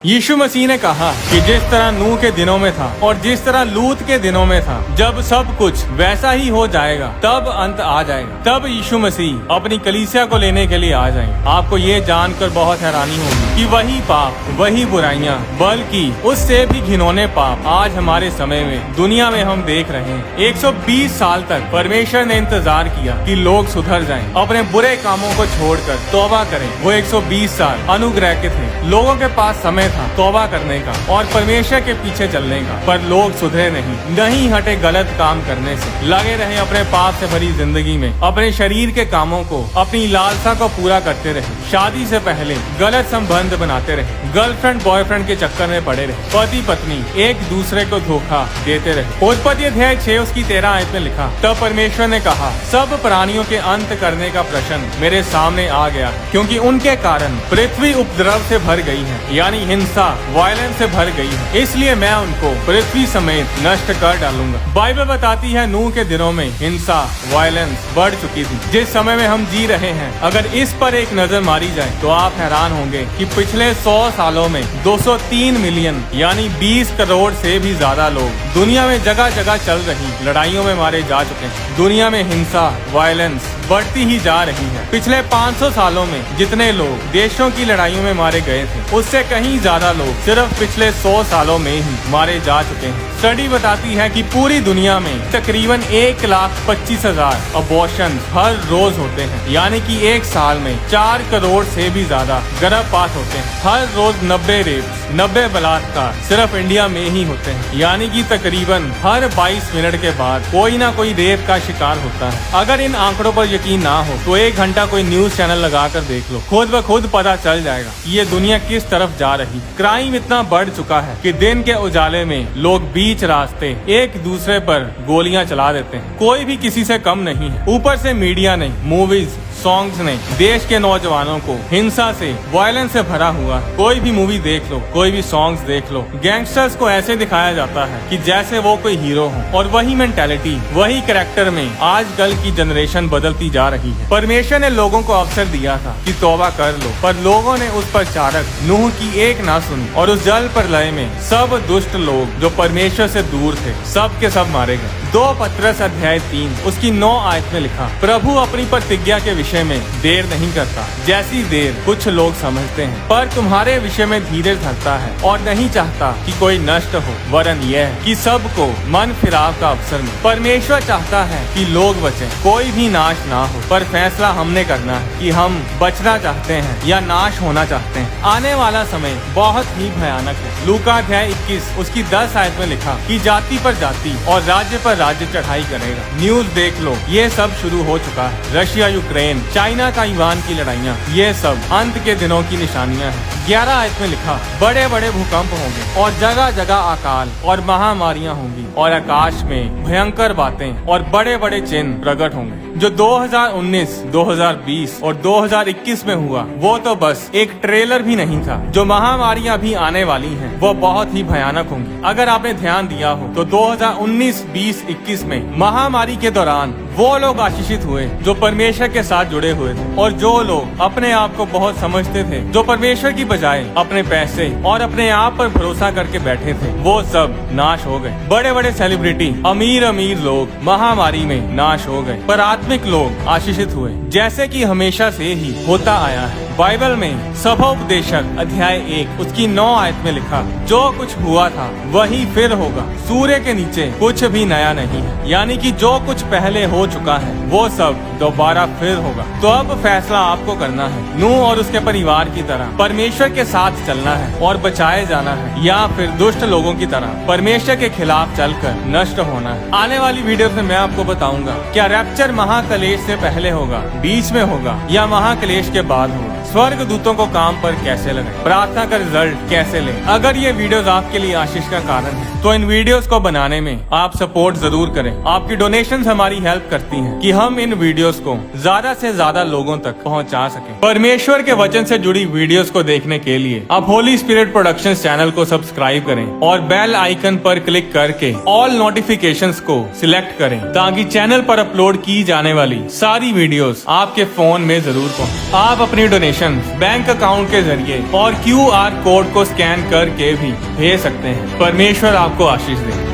यीशु मसीह ने कहा कि जिस तरह नूह के दिनों में था और जिस तरह लूत के दिनों में था, जब सब कुछ वैसा ही हो जाएगा तब अंत आ जाएगा। तब यीशु मसीह अपनी कलीसिया को लेने के लिए आ जाएंगे। आपको ये जानकर बहुत हैरानी होगी कि वही पाप, वही बुराइयां, बल्कि उससे भी घिनौने पाप आज हमारे समय में दुनिया में हम देख रहे हैं। 120 साल तक परमेश्वर ने इंतजार किया कि लोग सुधर जाएं, अपने बुरे कामों को छोड़कर तौबा करें। वो 120 साल अनुग्रह के थे। लोगों के पास समय था तौबा करने का और परमेश्वर के पीछे चलने का, पर लोग सुधरे नहीं हटे गलत काम करने से, लगे रहे अपने पाप से भरी जिंदगी में, अपने शरीर के कामों को, अपनी लालसा को पूरा करते रहे। शादी से पहले गलत संबंध बनाते रहे, गर्लफ्रेंड बॉयफ्रेंड के चक्कर में पड़े रहे, पति पत्नी एक दूसरे को धोखा देते रहे। उत्पत्ति अध्याय 6 उसकी 13 आयत में लिखा, तब परमेश्वर ने कहा, सब प्राणियों के अंत करने का प्रश्न मेरे सामने आ गया, क्योंकि उनके कारण पृथ्वी उपद्रव से भर गई है, यानी हिंसा, वायलेंस से भर गई है। इसलिए मैं उनको पृथ्वी समेत नष्ट कर डालूंगा। बाइबल बताती है नूह के दिनों में हिंसा, वायलेंस बढ़ चुकी थी। जिस समय में हम जी रहे हैं, अगर इस पर एक नजर मारी जाए तो आप हैरान होंगे कि पिछले 100 सालों में 203 मिलियन यानी 20 करोड़ से भी ज्यादा लोग दुनिया में जगह जगह चल रही लड़ाइयों में मारे जा चुके हैं। दुनिया में हिंसा, वायलेंस बढ़ती ही जा रही है। पिछले 500 सालों में जितने लोग देशों की लड़ाइयों में मारे गए थे, उससे कहीं ज्यादा लोग सिर्फ पिछले 100 सालों में ही मारे जा चुके हैं। स्टडी बताती है कि पूरी दुनिया में तकरीबन 1,25,000 अबॉर्शन हर रोज होते हैं, यानी कि एक साल में 4 करोड़ से भी ज्यादा गर्भपात होते हैं। हर रोज 90 रेप, 90 बलात्कार सिर्फ इंडिया में ही होते हैं, यानी कि तकरीबन हर 22 मिनट के बाद कोई ना कोई रेप का शिकार होता है। अगर इन आंकड़ों पर यकीन ना हो तो 1 घंटा कोई न्यूज चैनल लगाकर देख लो, खुद ब खुद पता चल जाएगा कि ये दुनिया किस तरफ जा रही। क्राइम इतना बढ़ चुका है कि दिन के उजाले में लोग बीच रास्ते एक दूसरे पर गोलियां चला देते हैं। कोई भी किसी से कम नहीं है। ऊपर से मीडिया ने, मूवीज, सॉन्ग्स ने देश के नौजवानों को हिंसा से, वायलेंस से भरा हुआ है। कोई भी मूवी देख लो, कोई भी सॉन्ग्स देख लो, गैंगस्टर्स को ऐसे दिखाया जाता है कि जैसे वो कोई हीरो हो, और वही मेंटेलिटी, वही कैरेक्टर में आजकल की जनरेशन बदलती जा रही है। परमेश्वर ने लोगों को अवसर दिया था कि तौबा कर लो, पर लोगों ने उस पर चारक नूह की एक ना सुनी, और उस जल प्रलय में सब दुष्ट लोग जो परमेश्वर से दूर थे, सब के सब मारे गए। 2 पत्रस अध्याय 3 उसकी 9 आयत में लिखा, प्रभु अपनी प्रतिज्ञा के विषय में देर नहीं करता, जैसी देर कुछ लोग समझते हैं, पर तुम्हारे विषय में धीरज धरता है और नहीं चाहता कि कोई नष्ट हो, वरन यह कि सबको मन फिराव का अवसर मिले। परमेश्वर चाहता है कि लोग बचें, कोई भी नाश ना हो, पर फैसला हमने करना है कि हम बचना चाहते हैं या नाश होना चाहते हैं। आने वाला समय बहुत ही भयानक है। लूका अध्याय 21 उसकी 10 आयत में लिखा कि जाति पर जाति और राज्य पर राज्य चढ़ाई करेगा। न्यूज देख लो, ये सब शुरू हो चुका है। रशिया यूक्रेन, चाइना ताइवान की लड़ाइयाँ, ये सब अंत के दिनों की निशानियाँ हैं। 11 आयत में लिखा, बड़े बड़े भूकंप होंगे और जगह जगह अकाल और महामारियाँ होंगी, और आकाश में भयंकर बातें और बड़े बड़े चिन्ह प्रकट होंगे। जो 2019, 2020 और 2021 में हुआ, वो तो बस एक ट्रेलर भी नहीं था। जो महामारियाँ भी आने वाली हैं, वो बहुत ही भयानक होंगी। अगर आपने ध्यान दिया हो तो 2019, 20, 21 में महामारी के दौरान वो लोग आशीषित हुए जो परमेश्वर के साथ जुड़े हुए थे, और जो लोग अपने आप को बहुत समझते थे, जो परमेश्वर की बजाय अपने पैसे और अपने आप पर भरोसा करके बैठे थे, वो सब नाश हो गए। बड़े बड़े सेलिब्रिटी, अमीर अमीर लोग महामारी में नाश हो गए, पर आत्मिक लोग आशीषित हुए, जैसे कि हमेशा से ही होता आया है। बाइबल में सभोपदेशक अध्याय 1 उसकी 9 आयत में लिखा, जो कुछ हुआ था वही फिर होगा, सूर्य के नीचे कुछ भी नया नहीं है, यानी कि जो कुछ पहले हो चुका है वो सब दोबारा फिर होगा। तो अब फैसला आपको करना है, नूह और उसके परिवार की तरह परमेश्वर के साथ चलना है और बचाए जाना है, या फिर दुष्ट लोगों की तरह परमेश्वर के खिलाफ चलकर नष्ट होना है। आने वाली वीडियो में मैं आपको बताऊंगा, क्या रैप्चर महाक्लेश से पहले होगा, बीच में होगा, या महाक्लेश के बाद होगा। स्वर्ग दूतों को काम पर कैसे लगे, प्रार्थना का रिजल्ट कैसे लें। अगर ये वीडियोस आपके लिए आशीष का कारण है तो इन वीडियोस को बनाने में आप सपोर्ट जरूर करें। आपकी डोनेशंस हमारी हेल्प करती हैं कि हम इन वीडियोस को ज्यादा से ज्यादा लोगों तक पहुंचा सकें। परमेश्वर के वचन से जुड़ी वीडियोस को देखने के लिए आप होली स्पिरिट प्रोडक्शंस चैनल को सब्सक्राइब करें और बेल आइकन पर क्लिक करके ऑल नोटिफिकेशंस को सिलेक्ट करें, ताकि चैनल पर अपलोड की जाने वाली सारी वीडियोस आपके फोन में जरूर पहुंचे। आप अपनी डोनेशन डोनेशन बैंक अकाउंट के जरिए और QR कोड को स्कैन करके भी भेज सकते हैं। परमेश्वर आपको आशीष दे।